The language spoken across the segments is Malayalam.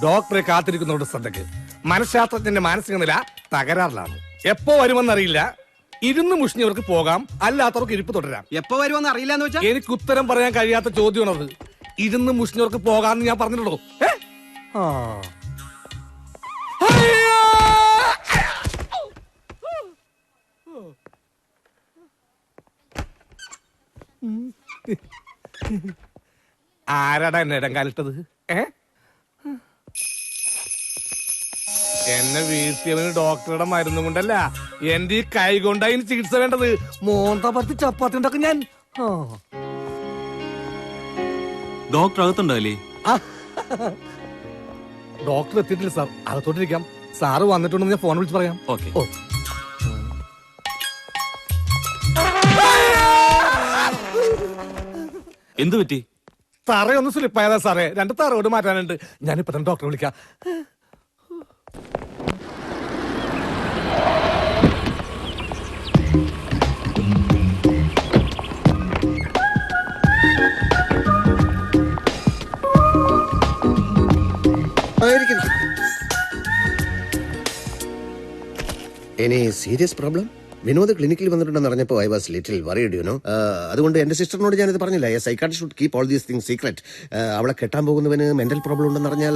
ഡോക്ടറെ കാത്തിരിക്കുന്നവരുടെ ശ്രദ്ധയ്ക്ക് മനഃശാസ്ത്രജ്ഞന്റെ മാനസിക നില തകരാറിലാണ്. എപ്പോ വരുമെന്നറിയില്ല. ഇരുന്ന് മുഷിഞ്ഞവർക്ക് പോകാം, അല്ലാത്തവർക്ക് ഇരിപ്പ് തുടരാം. എപ്പോ വരുമെന്ന് അറിയില്ല എന്ന് വെച്ചാൽ എനിക്ക് ഉത്തരം പറയാൻ കഴിയാത്ത ചോദ്യമാണത്. ഇരുന്ന് മുഷിഞ്ഞവർക്ക് പോകാന്ന് ഞാൻ പറഞ്ഞിട്ടുള്ളൂ. ആരാടാ എന്നെ ഇടം കാലിട്ടത്? എന്നെ വീഴ്ത്തിയവന് ഡോക്ടറുടെ മരുന്നും കൊണ്ടല്ല, എന്റെ ഈ കൈ കൊണ്ടായി ചികിത്സ വേണ്ടത്. മോന്ത പറ്റി ചപ്പാത്തി ഉണ്ടാക്കും ഞാൻ. ഡോക്ടർ അകത്തുണ്ടല്ലേ? ഡോക്ടർ എത്തിയിട്ടില്ല സാർ, അകത്തോട്ടിരിക്കാം. സാറ് വന്നിട്ടുണ്ടെന്ന് ഞാൻ ഫോൺ വിളിച്ച് പറയാം. ഓക്കെ. എന്തു പറ്റി? തറയൊന്ന് സ്ലിപ്പായതാ സാറേ, 2 തറയോട് മാറ്റാനുണ്ട്. ഞാനിപ്പോ തന്നെ ഡോക്ടറെ വിളിക്കാം. Any serious problem? വിനോദ് ക്ലിനിക്കിൽ വന്നിട്ടുണ്ടെന്ന് അറിഞ്ഞപ്പോൾ I was little worried, you know. അതുകൊണ്ട് എന്റെ സിസ്റ്ററിനോട് ഞാനിത് പറഞ്ഞില്ല. Psychiatrist should keep all these things secret. അവളെ കെട്ടാൻ പോകുന്നവന് മെന്റൽ പ്രോബ്ലം ഉണ്ടെന്ന് അറിഞ്ഞാൽ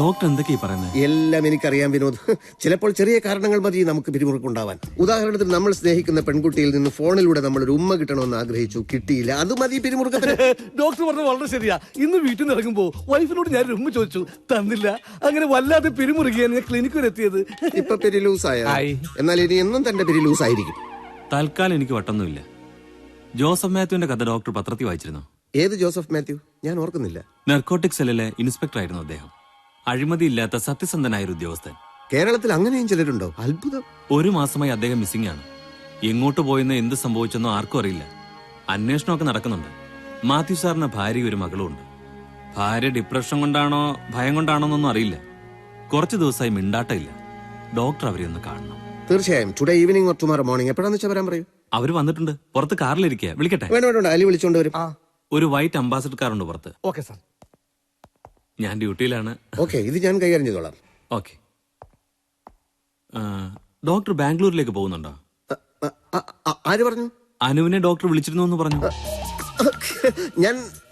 ഡോക്ടർ എന്തൊക്കെയാ പറയുന്നത്? എല്ലാം എനിക്കറിയാം വിനോദ്. ചിലപ്പോൾ ചെറിയ കാരണങ്ങൾ മതി നമുക്ക് പിരിമുറുക്കുണ്ടാവാൻ. ഉദാഹരണത്തിന് നമ്മൾ സ്നേഹിക്കുന്ന പെൺകുട്ടിയിൽ നിന്ന് ഫോണിലൂടെ നമ്മൾ ഒരു ഉമ്മ കിട്ടണമെന്ന് ആഗ്രഹിച്ചു, കിട്ടിയില്ല. അത് മതി പിരിമുറുക്കത്തിന്. ഡോക്ടർ പറഞ്ഞത് വളരെ ശരിയാ. ഇന്ന് വീട്ടിൽ നിന്ന് ഇറങ്ങുമ്പോ വൈഫിനോട് ഞാൻ ഒരു ഉമ്മ ചോദിച്ചു, തന്നില്ല. അങ്ങനെ വല്ലാതെ പിരിമുറുകിയാണ് ഞാൻ ക്ലിനിക്ക് വരെ എത്തിയത്. ഇപ്പൊ പെരി ലൂസായ, എന്നാൽ ഇനി എന്നും തന്റെ പെരി ലൂസ് ആയിരിക്കും. തൽക്കാലം എനിക്ക് വട്ടൊന്നുമില്ല. ജോസഫ് മാത്യുവിന്റെ കഥ ഡോക്ടർ പത്രത്തിൽ വായിച്ചിരുന്നു. ഏത് ജോസഫ് മാത്യു? ഞാൻ ഓർക്കുന്നില്ല. നർക്കോട്ടിക് സെല്ലിലെ ഇൻസ്പെക്ടർ ആയിരുന്നു അദ്ദേഹം. അഴിമതിയില്ലാത്ത സത്യസന്ധനായ ഒരു ഉദ്യോഗസ്ഥൻ. കേരളത്തിൽ അങ്ങനെയും ചിലരുണ്ടോ? അത്ഭുതം. 1 മാസമായി അദ്ദേഹം മിസ്സിംഗ് ആണ്. എങ്ങോട്ട് പോയെന്ന് എന്ത് സംഭവിച്ചെന്നോ ആർക്കും അറിയില്ല. അന്വേഷണമൊക്കെ നടക്കുന്നുണ്ട്. മാത്യു സാറിന് ഭാര്യ ഒരു മകളും ഉണ്ട്. ഭാര്യ ഡിപ്രഷൻ കൊണ്ടാണോ ഭയം കൊണ്ടാണോ എന്നൊന്നും അറിയില്ല. കുറച്ചു ദിവസമായി മിണ്ടാട്ടമില്ല. ഡോക്ടർ അവരെ ഒന്ന് കാണണം. തീർച്ചയായും. Today evening or tomorrow morning. എപ്പോഴാന്ന് വെച്ചാൽ വരാൻ പറയൂ. അവര് വന്നിട്ടുണ്ട്. പുറത്ത് കാറിലിരിക്കുക. വിളിക്കട്ടെ? വേണ്ട, അലി വിളിച്ചോണ്ട് വരും. ഒരു വൈറ്റ് അംബാസഡർ കാറുണ്ട് പുറത്ത്. Okay sir. ഞാൻ ഡ്യൂട്ടിയിലാണ്. ഓക്കെ, ഇത് ഞാൻ കൈകാര്യം ചെയ്തോളാം. ഓക്കെ. ഡോക്ടർ ബാംഗ്ലൂരിലേക്ക് പോകുന്നുണ്ടോ? ആര് പറഞ്ഞു? അനുവിനെ ഡോക്ടർ വിളിച്ചിരുന്നു എന്ന് പറഞ്ഞു.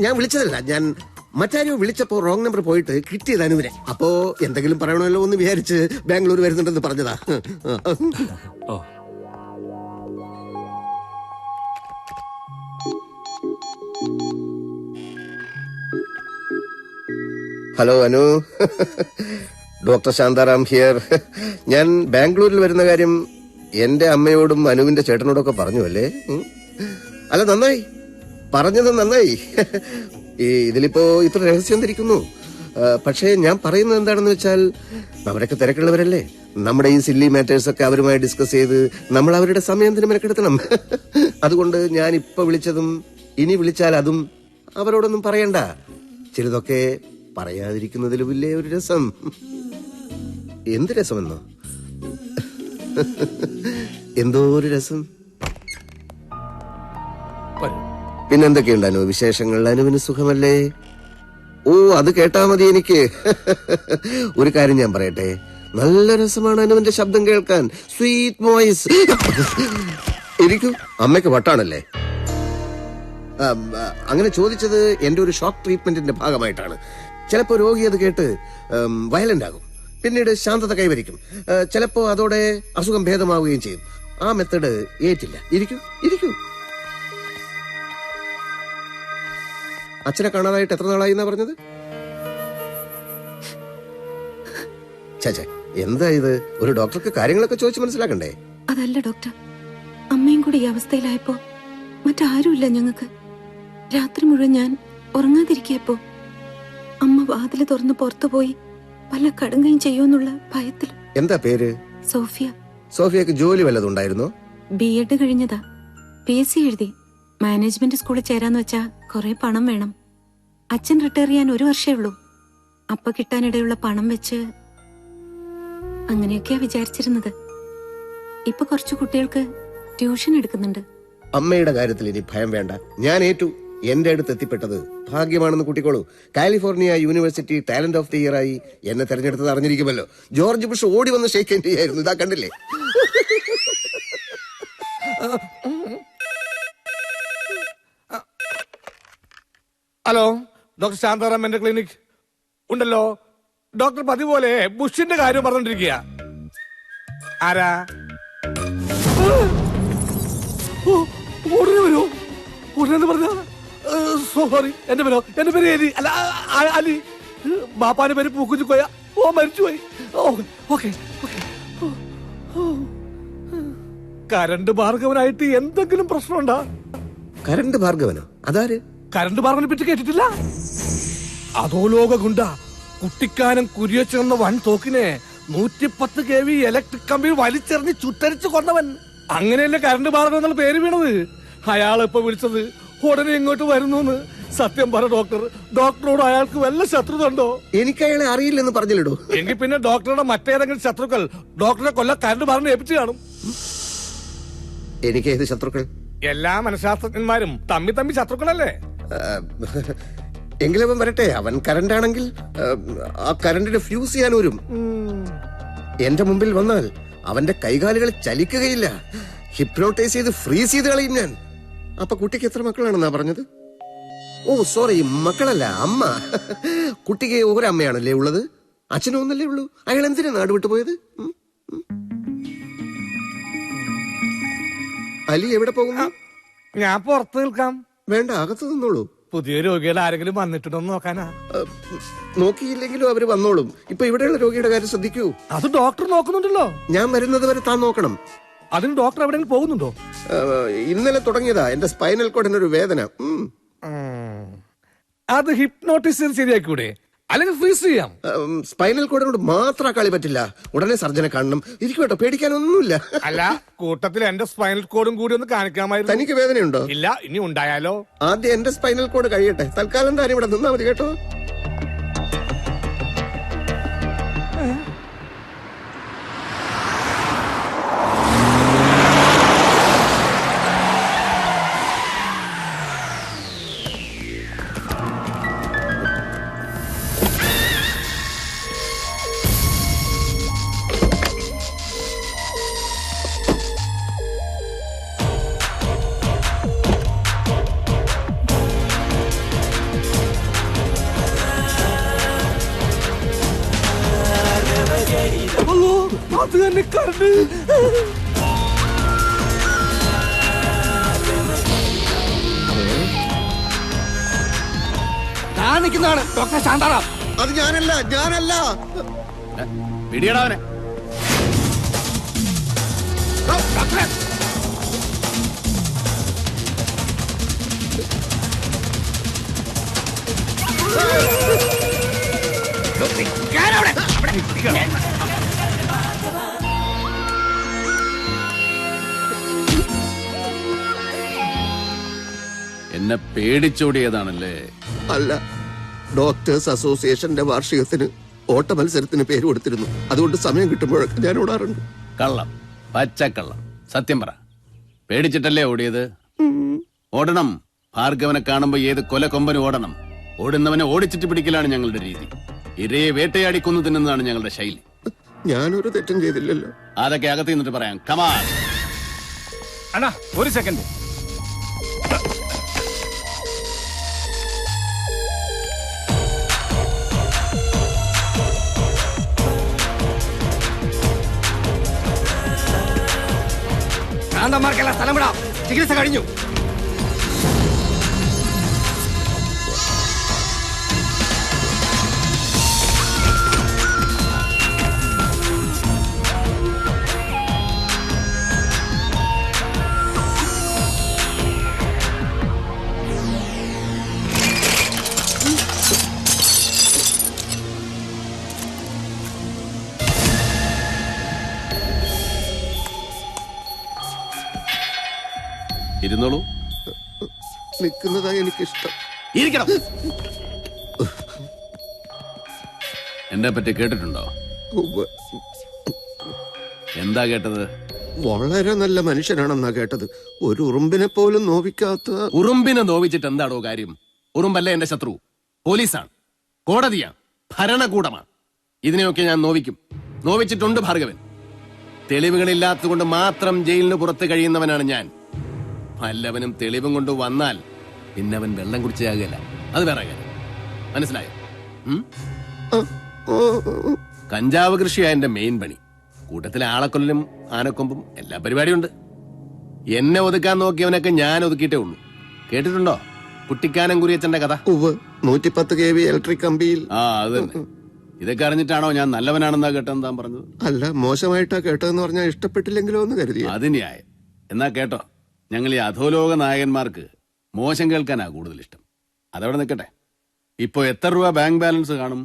ഞാൻ വിളിച്ചതല്ല. ഞാൻ മറ്റാരോ വിളിച്ചപ്പോ റോങ് നമ്പർ പോയിട്ട് കിട്ടിയത് അനുവിനെ. അപ്പോ എന്തെങ്കിലും പറയണമല്ലോ എന്ന് വിചാരിച്ച് ബാംഗ്ലൂർ വരുന്നുണ്ടെന്ന് പറഞ്ഞതാ. ഓ, hello Anu, doctor Shantaram here. ഞാൻ ബാംഗ്ലൂരിൽ വരുന്ന കാര്യം എന്റെ അമ്മയോടും അനുവിന്റെ ചേട്ടനോടൊക്കെ പറഞ്ഞു അല്ലേ? അല്ല, നന്നായി പറഞ്ഞത്, നന്നായി. ഇതിലിപ്പോ ഇത്ര രഹസ്യം ധരിക്കുന്നു. പക്ഷേ ഞാൻ പറയുന്നത് എന്താണെന്ന് വെച്ചാൽ, അവരൊക്കെ തിരക്കുള്ളവരല്ലേ. നമ്മുടെ ഈ സില്ലി മാറ്റേഴ്സ് ഒക്കെ അവരുമായി ഡിസ്കസ് ചെയ്ത് നമ്മൾ അവരുടെ സമയം തന്നെ മെനക്കെടുത്തണം. അതുകൊണ്ട് ഞാൻ ഇപ്പൊ വിളിച്ചതും ഇനി വിളിച്ചാൽ അതും അവരോടൊന്നും പറയണ്ട. ചിലതൊക്കെ പറയാതിരിക്കുന്നതിലുമില്ലേ ഒരു രസം. എന്ത് രസമെന്നോ? എന്തോ ഒരു രസം. പിന്നെന്തൊക്കെയുണ്ട് അനു വിശേഷങ്ങൾ? അനുവിന് സുഖമല്ലേ? ഓ, അത് കേട്ടാ മതി എനിക്ക്. ഒരു കാര്യം ഞാൻ പറയട്ടെ, നല്ല രസമാണ് അനുവിന്റെ ശബ്ദം കേൾക്കാൻ. Sweet voice. ഇരിക്കൂ. അമ്മയ്ക്ക് വട്ടാണല്ലേ? അങ്ങനെ ചോദിച്ചത് എന്റെ ഒരു ഷോക്ക് ട്രീറ്റ്മെന്റിന്റെ ഭാഗമായിട്ടാണ്. ചിലപ്പോ രോഗി അത് കേട്ട് വയലന്റ് ആകും, പിന്നീട് ശാന്തത കൈവരിക്കും. ചിലപ്പോ അതോടെ അസുഖം ഭേദമാവുകയും ചെയ്യും. ആ മെത്തഡ് ഏറ്റില്ല. ഇരിക്കൂ. അച്ഛനെ കാണാതായിട്ട് എത്ര നാളായി എന്നാ പറഞ്ഞത്? ചേ, എന്താ ഇത്? ഒരു ഡോക്ടർക്ക് കാര്യങ്ങളൊക്കെ ചോദിച്ച് മനസ്സിലാക്കണ്ടേ? അതല്ല ഡോക്ടർ, അമ്മയും കൂടി ഈ അവസ്ഥയിലായപ്പോ മറ്റാരുമില്ല ഞങ്ങൾക്ക്. രാത്രി മുഴുവൻ ഞാൻ ഉറങ്ങാതിരിക്കപ്പോ അമ്മ വാതില് തുറന്ന് പുറത്തുപോയി വല്ല കടുങ്കയും ചെയ്യുമെന്നുള്ള ഭയത്തിൽ. എന്താ പേര്? സോഫിയ. സോഫിയക്ക് ജോലി വല്ലതുണ്ടായിരുന്നോ? BEd കഴിഞ്ഞതാ. PSC എഴുതി. മാനേജ്മെന്റ് സ്കൂളിൽ ചേരാന്ന് വെച്ചാ കുറെ പണം വേണം. അച്ഛൻ റിട്ടയർ ചെയ്യാൻ 1 വർഷേ ഉള്ളൂ. അപ്പൊ കിട്ടാനിടയുള്ള പണം വെച്ച് അങ്ങനെയൊക്കെയാ വിചാരിച്ചിരുന്നത്. ഇപ്പൊ കുറച്ചു കുട്ടികൾക്ക് ട്യൂഷൻ എടുക്കുന്നുണ്ട്. അമ്മയുടെ കാര്യത്തിൽ ഇനി ഭയം വേണ്ട. ഞാൻ ഏറ്റു. എന്റെ അടുത്ത് എത്തിപ്പെട്ടത് ഭാഗ്യമാണെന്ന് കൂട്ടിക്കോളൂ. California university talent of the year ആയി എന്നെ തെരഞ്ഞെടുത്തത് അറിഞ്ഞിരിക്കുമല്ലോ. ജോർജ് ബുഷ് ഓടി വന്ന് ഷേക്ക് ഹാൻഡ് ചെയ്യായിരുന്നു. ഇതാ കണ്ടില്ലേ? ഹലോ, ഡോക്ടർ ശാന്താറാം എന്റെ ക്ലിനിക് ഉണ്ടല്ലോ. ഡോക്ടർ പതിപോലെ ബുഷിന്റെ കാര്യം പറഞ്ഞോണ്ടിരിക്കുക. ആരാ? ഉടനെ വരുമോ? ഉടനെ പറഞ്ഞ സോറി, എന്റെ പേര് എലി അല്ല അലി. ബാപ്പാന്റെ പേര് പൂക്കുച്ചു കോയ. ഓ മരിച്ചുപോയി. ഓക്കെ. കരണ്ട് ഭാർഗവനായിട്ട് എന്തെങ്കിലും പ്രശ്നമുണ്ടോ? കരണ്ട് ഭാർഗവനോ? അതാര്? കരണ്ട് ഭാർഗവനെ പറ്റി കേട്ടിട്ടില്ല? അതോ ലോക ഗുണ്ട കുട്ടിക്കാനം കുരിയച്ചെന്ന വൻ തോക്കിനെ 110 kV ഇലക്ട്രിക് കമ്പിയിൽ വലിച്ചെറിഞ്ഞ് ചുട്ടരിച്ച് കൊന്നവൻ. അങ്ങനെയല്ലേ കരണ്ട് ഭാർഗവൻ എന്നുള്ള പേര് വീണത്. അയാളിപ്പോ വിളിച്ചത് ഉടനെ ഇങ്ങോട്ട് വരുന്നു. സത്യം പറ ഡോക്ടർ, ഡോക്ടറോട് അയാൾക്ക് വല്ല ശത്രുത ഉണ്ടോ? എനിക്ക് അയാളെ അറിയില്ലെന്ന് പറഞ്ഞില്ലടോ. എങ്കിൽ പിന്നെ ഡോക്ടറുടെ മറ്റേതെങ്കിലും ശത്രുക്കൾ ഡോക്ടറെ കൊല്ല കരണ്ട് ഭാർഗവനെ ഏൽപ്പിച്ചു കാണും. എനിക്ക് ഏത് ശത്രുക്കൾ? എല്ലാ മനഃശാസ്ത്രജ്ഞന്മാരും തമ്മി ശത്രുക്കളല്ലേ? എങ്കിലും അവൻ വരട്ടെ. അവൻ കരണ്ടാണെങ്കിൽ ആ കരണ്ടിന് ഫ്യൂസ് ചെയ്യാൻ വരും. എന്റെ മുമ്പിൽ വന്നാൽ അവന്റെ കൈകാലുകൾ ചലിക്കുകയില്ല. ഹിപ്നോട്ടൈസ് ചെയ്ത് ഫ്രീസ് ചെയ്ത് കളയും ഞാൻ. അപ്പൊ കുട്ടിക്ക് എത്ര മക്കളാണെന്നാ പറഞ്ഞത്? ഓ സോറി, മക്കളല്ല, അമ്മ. കുട്ടിക്ക് ഒരമ്മയാണല്ലേ ഉള്ളത്? അച്ഛനും ഒന്നല്ലേ ഉള്ളൂ. അയാൾ എന്തിനാ നാട് വിട്ടുപോയത്? അലി എവിടെ പോകുന്നു? ഞാൻ പുറത്ത് നിൽക്കാം. വേണ്ട, അകത്ത് നിന്നോളൂ. പുതിയ രോഗികൾ ആരെങ്കിലും വന്നിട്ടുണ്ടോ നോക്കാനാ. നോക്കിയില്ലെങ്കിലും അവര് വന്നോളും. ഇപ്പൊ ഇവിടെയുള്ള രോഗിയുടെ കാര്യം ശ്രദ്ധിക്കൂ. അത് ഡോക്ടർ നോക്കുന്നുണ്ടല്ലോ. ഞാൻ വരുന്നത് വരെ താൻ നോക്കണം. അതിന് ഡോക്ടർ എവിടെയെങ്കിലും പോകുന്നുണ്ടോ? ഇന്നലെ തുടങ്ങിയതാ എന്റെ സ്പൈനൽ കോഡിനൊരു വേദന. അത് ഹിപ്നോട്ടിസ് ചെയ്ത് ശരിയാക്കൂടെ? അല്ലെങ്കിൽ ഫ്രീസ് ചെയ്യാം. സ്പൈനൽ കോഡിനോട് മാത്രം കളി പറ്റില്ല. ഉടനെ സർജനെ കാണണം. ഇരിക്കട്ടോ, പേടിക്കാനൊന്നുമില്ല. അല്ല, കൂട്ടത്തിൽ എന്റെ സ്പൈനൽ കോഡും കൂടി ഒന്ന് കാണിക്കാമായിരുന്നു. തനിക്ക് വേദനയുണ്ടോ? ഇല്ല, ഇനി ഉണ്ടായാലോ? ആദ്യം എന്റെ സ്പൈനൽ കോഡ് കഴിയട്ടെ. തൽക്കാലം താൻ ഇവിടെ നിന്നാ മതി കേട്ടോ. അത് തന്നെ കരണ്ട്. നിൽക്കുന്നതാണ് ഡോക്ടർ ശാന്താറാം. അത് ഞാനല്ല. പിടിയടാവനെ. എന്നെ പേടിച്ചോടിയതാണല്ലേ? അല്ല, ഡോക്ടേഴ്സ് അസോസിയേഷന്റെ വാർഷികത്തിന് ഓട്ട മത്സരത്തിന് പേര് കൊടുത്തിരുന്നു. അതുകൊണ്ട് സമയം കിട്ടുമ്പോഴൊക്കെ ഞാൻ ഓടാറുണ്ട്. കള്ളം, പച്ചക്കള്ളം. സത്യം പറ, പേടിച്ചിട്ടല്ലേ ഓടിയത്? ഓടണം. ഭാർഗവനെ കാണുമ്പോ ഏത് കൊലക്കൊമ്പനും ഓടണം. ഓടുന്നവനെ ഓടിച്ചിട്ട് പിടിക്കലാണ് ഞങ്ങളുടെ രീതി. ഇരയെ വേട്ടയാടി കൊന്നു തിന്നുന്നതാണ് ഞങ്ങളുടെ ശൈലി. ഞാനൊരു തെറ്റും ചെയ്തില്ലല്ലോ. അതൊക്കെ അകത്ത് നിന്നിട്ട് പറയാം. കമാൻ അണ്ണാ, ഒരു സെക്കൻഡ്. ശാന്തന്മാർക്കെല്ലാം സ്ഥലം വിടാം. ചികിത്സ കഴിഞ്ഞു. ഇരുന്നോളൂ. നിൽക്കുന്നതാ എനിക്കിഷ്ടം. ഇരിക്കണം. എന്നെ പറ്റി കേട്ടിട്ടുണ്ടോ? ഉവ്വ്. എന്താ കേട്ടത്? വളരെ നല്ല മനുഷ്യനാണെന്നാ കേട്ടത്. ഒരു ഉറുമ്പിനെ പോലും നോവിക്കാത്ത. ഉറുമ്പിനെ നോവിച്ചിട്ട് എന്താണോ കാര്യം? ഉറുമ്പല്ല എന്റെ ശത്രു, പോലീസാണ്, കോടതിയാണ്, ഭരണകൂടമാണ്. ഇതിനെയൊക്കെ ഞാൻ നോവിക്കും, നോവിച്ചിട്ടുണ്ട് ഭാർഗവൻ. തെളിവുകളില്ലാത്തതുകൊണ്ട് മാത്രം ജയിലിന് പുറത്ത് കഴിയുന്നവനാണ് ഞാൻ. വല്ലവനും തെളിവും കൊണ്ട് വന്നാൽ പിന്നെ അവൻ വെള്ളം കുടിച്ചാകുകയല്ല, അത് വേറെ കാര്യം. മനസ്സിലായോ? കഞ്ചാവ് കൃഷിയാ എന്റെ മെയിൻ പണി. കൂട്ടത്തിലെ ആളക്കൊല്ലും ആനക്കൊമ്പും എല്ലാ പരിപാടിയുണ്ട്. എന്നെ ഒതുക്കാൻ നോക്കിയവനൊക്കെ ഞാൻ ഒതുക്കിയിട്ടേ ഉള്ളൂ. കേട്ടിട്ടുണ്ടോ കുട്ടിക്കാനം കുരിയച്ചന്റെ കഥ? 110 kV ഇലക്ട്രിക് കമ്പിയിൽ. ആ അത് തന്നെ. ഇതൊക്കെ അറിഞ്ഞിട്ടാണോ ഞാൻ നല്ലവനാണെന്നാ കേട്ടെന്ന് താൻ പറഞ്ഞത്? അല്ല, മോശമായിട്ടാ കേട്ടതെന്ന് പറഞ്ഞാൽ ഇഷ്ടപ്പെട്ടില്ലെങ്കിലോ എന്ന് കരുതി. അത് ന്യായം. എന്നാ കേട്ടോ, ഞങ്ങൾ ഈ അധോലോക നായകന്മാർക്ക് മോശം കേൾക്കാനാ കൂടുതൽ ഇഷ്ടം. അതവിടെ നിൽക്കട്ടെ. ഇപ്പൊ എത്ര രൂപ ബാങ്ക് ബാലൻസ് കാണും?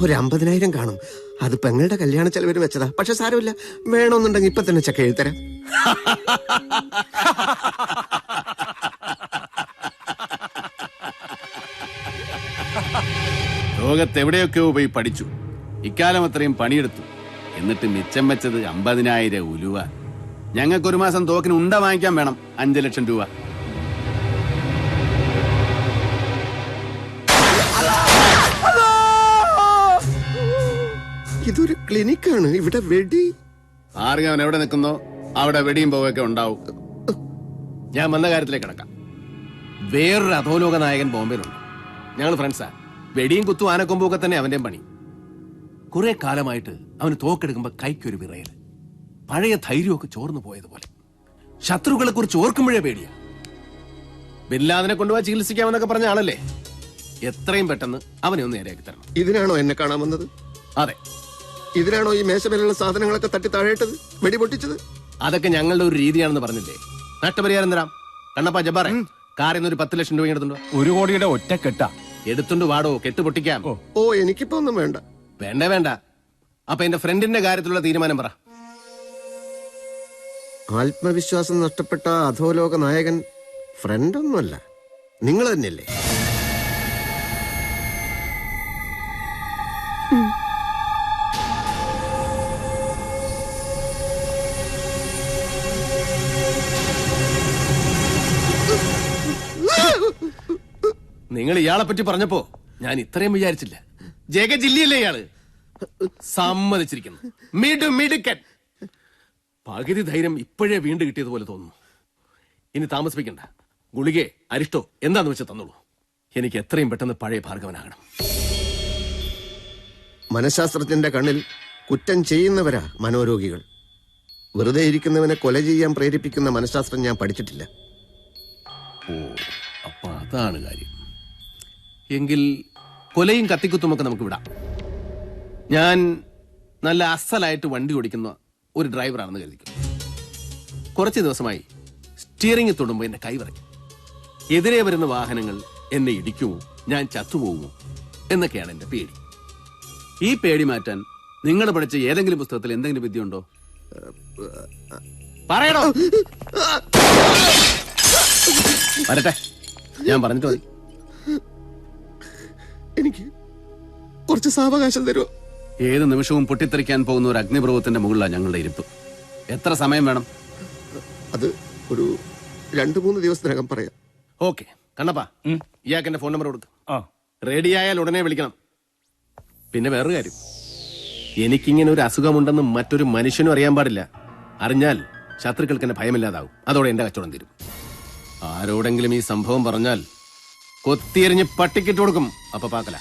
ഒരു 50,000 കാണും. അത് പെങ്ങളുടെ കല്യാണ ചെലവിന് വെച്ചതാ. പക്ഷെ സാരമില്ല, വേണമെന്നുണ്ടെങ്കിൽ ഇപ്പൊ തന്നെ ചെക്ക് എഴുതരാം. ലോകത്തെവിടെയൊക്കെയോ പോയി പഠിച്ചു, ഇക്കാലം അത്രയും പണിയെടുത്തു, എന്നിട്ട് മിച്ചം വെച്ചത് 50,000 ഉലുവ. ഞങ്ങൾക്കൊരു മാസം തോക്കിന് ഉണ്ട വാങ്ങിക്കാൻ വേണം 5 ലക്ഷം രൂപ. ഇതൊരു ക്ലിനിക്കാണ്, ഇവിടെ വെടി. ഭാർഗവൻ എവിടെ നിൽക്കുന്നോ അവിടെ വെടിയും പോവൊക്കെ ഉണ്ടാവും. ഞാൻ വന്ന കാര്യത്തിലേക്ക് കിടക്കാം. വേറൊരു അധോലോക നായകൻ ബോംബെയിലുണ്ട്. ഞങ്ങൾ ഫ്രണ്ട്സാ. വെടിയും കുത്തും ആനക്കൊമ്പൊക്കെ തന്നെ അവന്റെയും പണി. കുറെ കാലമായിട്ട് അവന് തോക്കെടുക്കുമ്പോ കൈക്കൊരു വിറയൽ, പഴയ ധൈര്യമൊക്കെ ചോർന്നു പോയതുപോലെ. ശത്രുക്കളെ കുറിച്ച് ഓർക്കുമ്പോഴേ പേടിയാ. ബില്ലാദിനെ കൊണ്ടുപോയി ചികിത്സിക്കാമെന്നൊക്കെ പറഞ്ഞ ആളല്ലേ. എത്രയും പെട്ടെന്ന് അവനെ ഒന്ന് നേരെയാക്കി തരണം. ഇതിനാണോ എന്നെ കാണാൻ വന്നത്? അതെ. ഇതിനാണോ ഈ മേശമേലുള്ള സാധനങ്ങളൊക്കെ തട്ടി താഴേട്ടത്, വെടി പൊട്ടിച്ചത്? അതൊക്കെ ഞങ്ങളുടെ ഒരു രീതിയാണെന്ന് പറഞ്ഞില്ലേ. നഷ്ടപരിഹാരം തരാം. കണ്ണപ്പ ജബ്ബാറെ, കാറിൽ നിന്ന് ഒരു 10 ലക്ഷം രൂപ എടുത്തുണ്ടോ? 1 കോടിയുടെ ഒറ്റ കെട്ടാ. എടുത്തുണ്ട് വാടോ, കെട്ട് പൊട്ടിക്കാം. ഓ, എനിക്കിപ്പോ ഒന്നും വേണ്ട. വേണ്ട വേണ്ട. അപ്പൊ എന്റെ ഫ്രണ്ടിന്റെ കാര്യത്തിലുള്ള തീരുമാനം പറ. ആത്മവിശ്വാസം നഷ്ടപ്പെട്ട അധോലോക നായകൻ ഫ്രണ്ടൊന്നുമല്ല, നിങ്ങൾ തന്നെയല്ലേ? നിങ്ങൾ ഇയാളെ പറ്റി പറഞ്ഞപ്പോ ഞാൻ ഇത്രയും വിചാരിച്ചില്ല. ജഗജില്ലിയല്ലേ ഇയാള്? സമ്മതിച്ചിരിക്കുന്നു. മിടുക്കൻ. പകുതി ധൈര്യം ഇപ്പോഴേ വീണ്ടും കിട്ടിയതുപോലെ തോന്നുന്നു. ഇനി താമസിപ്പിക്കണ്ട. ഗുളികെ അരിഷ്ടോ എന്താന്ന് വെച്ചാൽ തന്നോളൂ. എനിക്ക് എത്രയും പെട്ടെന്ന് പഴയ ഭാർഗവനാകണം. മനഃശാസ്ത്രജ്ഞന്റെ കണ്ണിൽ കുറ്റം ചെയ്യുന്നവരാ മനോരോഗികൾ. വെറുതെ ഇരിക്കുന്നവനെ കൊല ചെയ്യാൻ പ്രേരിപ്പിക്കുന്ന മനഃശാസ്ത്രം ഞാൻ പഠിച്ചിട്ടില്ല. ഓ, അപ്പൊ അതാണ് കാര്യം. എങ്കിൽ കൊലയും കത്തിക്കുത്തുമൊക്കെ നമുക്ക് വിടാം. ഞാൻ നല്ല അസലായിട്ട് വണ്ടി ഓടിക്കുന്ന ഒരു ഡ്രൈവറാണെന്ന് കരുതിക്കും. കുറച്ച് ദിവസമായി സ്റ്റിയറിംഗ് തൊടുമ്പോൾ എന്റെ കൈ വിറയ്ക്കും. എതിരെ വരുന്ന വാഹനങ്ങൾ എന്നെ ഇടിക്കുമോ, ഞാൻ ചത്തുപോകുമോ എന്നൊക്കെയാണ് എന്റെ പേടി. ഈ പേടി മാറ്റാൻ നിങ്ങൾ പഠിച്ച ഏതെങ്കിലും പുസ്തകത്തിൽ എന്തെങ്കിലും വിദ്യ ഉണ്ടോ? പറയണോ? വരട്ടെ, ഞാൻ പറഞ്ഞിട്ട് മതി. എനിക്ക് കുറച്ച് സാവകാശം തരുമോ? ഏത് നിമിഷവും പൊട്ടിത്തെറിക്കാൻ പോകുന്ന ഒരു അഗ്നിപർവ്വതത്തിന്റെ മുകളിലാണ് ഞങ്ങളുടെ ഇരിപ്പ്. എത്ര സമയം വേണം? അത് ഒരു 2-3 ദിവസത്തിനകം പറയാം. ഓക്കെ. കണ്ണപ്പാ, ഇയാൾക്ക് എന്റെ ഫോൺ നമ്പർ കൊടുക്ക്. ആ, റെഡിയായാൽ ഉടനെ വിളിക്കണം. പിന്നെ വേറൊരു കാര്യം, എനിക്കിങ്ങനെ ഒരു അസുഖമുണ്ടെന്ന് മറ്റൊരു മനുഷ്യനും അറിയാൻ പാടില്ല. അറിഞ്ഞാൽ ശത്രുക്കൾക്ക് എന്നെ ഭയമില്ലാതാവും. അതോടെ എന്റെ കച്ചവടം തീരും. ആരോടെങ്കിലും ഈ സംഭവം പറഞ്ഞാൽ കൊത്തിയെറിഞ്ഞ് പട്ടിക്കിട്ട് കൊടുക്കും. അപ്പൊ പാക്കല.